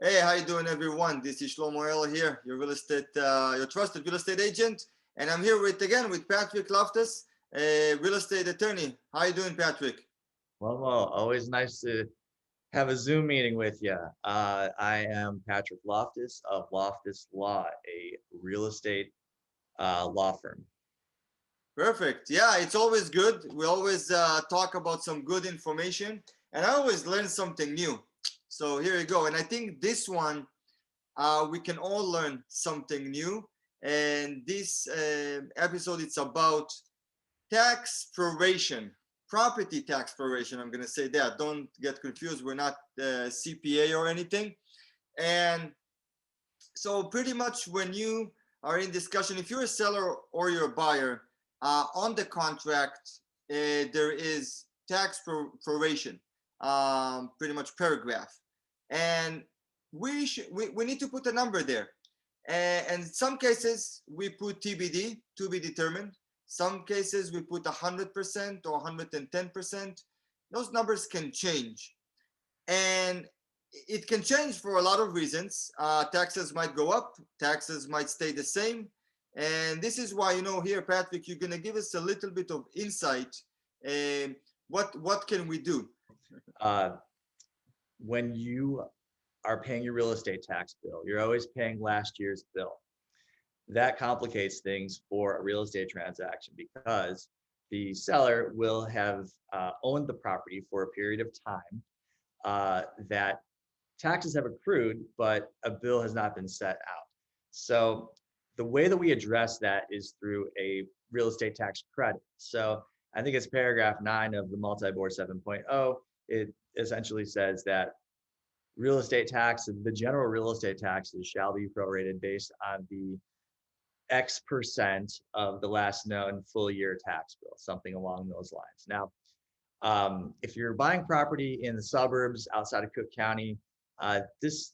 Hey, how you doing, everyone? This is Shlomo El here, your trusted real estate agent, and I'm here with Patrick Loftus, a real estate attorney. How you doing, Patrick? Well, always nice to have a Zoom meeting with you. I am Patrick Loftus of Loftus Law, a real estate law firm. Perfect. Yeah, it's always good. We always talk about some good information, and I always learn something new. So here you go. And I think this one, we can all learn something new. And this episode, it's about tax proration, property tax proration. I'm going to say that. Don't get confused. We're not CPA or anything. And so, pretty much, when you are in discussion, if you're a seller or you're a buyer, on the contract, there is tax proration, pretty much paragraph. And we need to put a number there. And in some cases, we put TBD, to be determined. Some cases, we put 100% or 110%. Those numbers can change. And it can change for a lot of reasons. Taxes might go up, taxes might stay the same. And this is why, here, Patrick, you're going to give us a little bit of insight. Um, what can we do? Uh, when you are paying your real estate tax bill, you're always paying last year's bill. That complicates things for a real estate transaction because the seller will have owned the property for a period of time that taxes have accrued, but a bill has not been set out. So the way that we address that is through a real estate tax credit. So I think it's paragraph 9 of the multi-board 7.0. It essentially says that real estate tax, the general real estate taxes shall be prorated based on the X percent of the last known full year tax bill, something along those lines. Now, if you're buying property in the suburbs outside of Cook County, this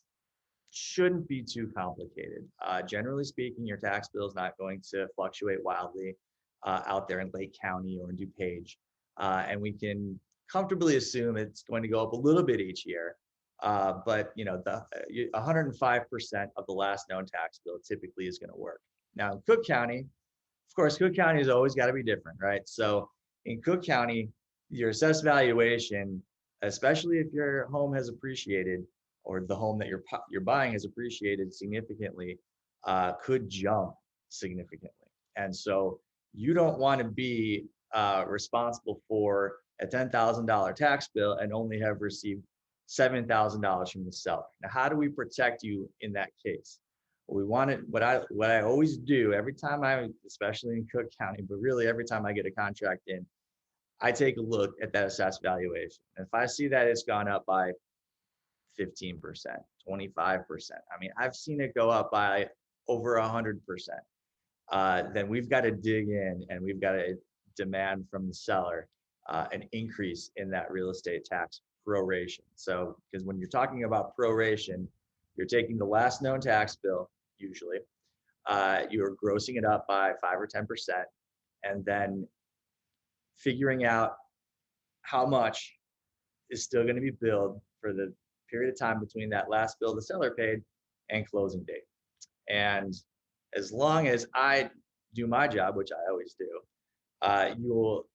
shouldn't be too complicated. Generally speaking, your tax bill is not going to fluctuate wildly out there in Lake County or in DuPage. And we can comfortably assume it's going to go up a little bit each year. But the 105% of the last known tax bill typically is going to work. Now, in Cook County, of course, Cook County has always got to be different, right? So in Cook County, your assessed valuation, especially if your home has appreciated or the home that you're buying has appreciated significantly, could jump significantly. And so you don't want to be responsible for a $10,000 tax bill and only have received $7,000 from the seller. Now, how do we protect you in that case? We want it. What I always do every time especially in Cook County, but really every time I get a contract in, I take a look at that assessed valuation. And if I see that it's gone up by 15%, 25%, I mean, I've seen it go up by over 100%. Then we've got to dig in and we've got to demand from the seller an increase in that real estate tax proration. So, because when you're talking about proration, you're taking the last known tax bill, usually, you're grossing it up by 5 or 10%, and then figuring out how much is still going to be billed for the period of time between that last bill the seller paid and closing date. And as long as I do my job, which I always do, you will,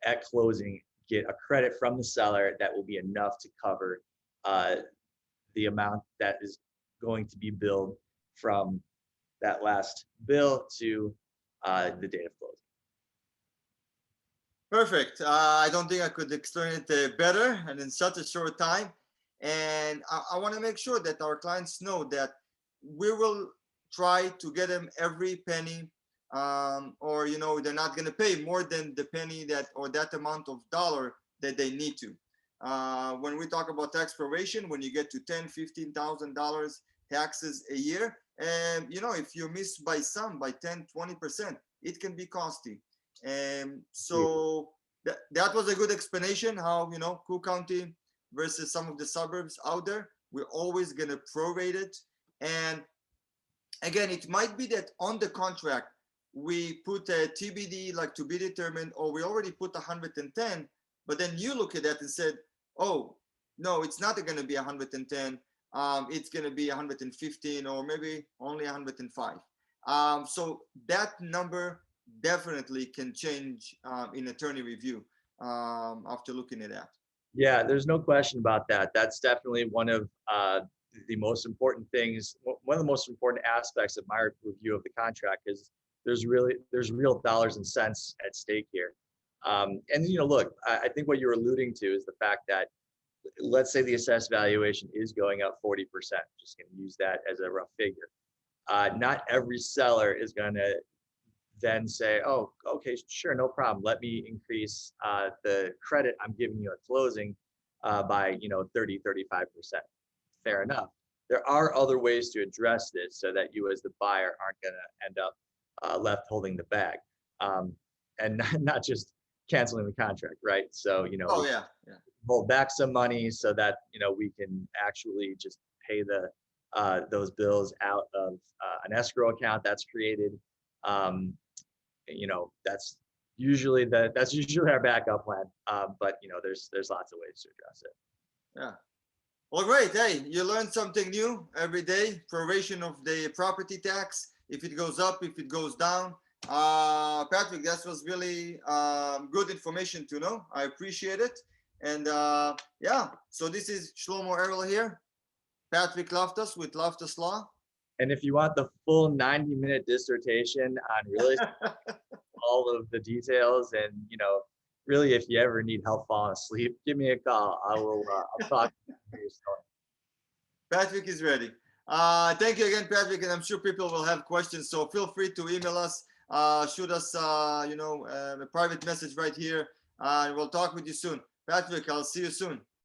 at closing, get a credit from the seller that will be enough to cover the amount that is going to be billed from that last bill to the date of closing. Perfect. I don't think I could explain it better and in such a short time. And I want to make sure that our clients know that we will try to get them every penny, or they're not going to pay more than the penny that or that amount of dollar that they need to. When we talk about tax proration, when you get to $10,000, $15,000 taxes a year, and if you miss by 10, 20%, it can be costly. And so that was a good explanation how, Cook County versus some of the suburbs out there, we're always going to prorate it. And again, it might be that on the contract, we put a TBD, like to be determined, or we already put 110, but then you look at that and said, oh, no, it's not going to be 110. it's going to be 115 or maybe only 105. So that number definitely can change in attorney review after looking at that. Yeah, there's no question about that. That's definitely one of the most important things. One of the most important aspects of my review of the contract is there's real dollars and cents at stake here. And look, I think what you're alluding to is the fact that let's say the assessed valuation is going up 40%. Just going to use that as a rough figure. Not every seller is going to then say, oh, okay, sure, no problem. Let me increase the credit I'm giving you at closing by 30, 35%. Fair enough. There are other ways to address this so that you as the buyer aren't going to end up left holding the bag, and not just canceling the contract, right? So, Oh yeah, yeah. hold back some money so that we can actually just pay those bills out of an escrow account that's created. Um, that's usually our backup plan. But there's lots of ways to address it. Yeah. Well, great. Hey, you learn something new every day. Proration of the property tax, if it goes up, if it goes down. Patrick, that was really good information to know. I appreciate it. And yeah, so this is Shlomo Errol here, Patrick Loftus with Loftus Law. And if you want the full 90-minute dissertation on real estate, all of the details, and really, if you ever need help falling asleep, give me a call. I'll talk to you. Patrick is ready. Thank you again, Patrick, and I'm sure people will have questions. So feel free to email us, shoot us, a private message right here, and we'll talk with you soon. Patrick, I'll see you soon.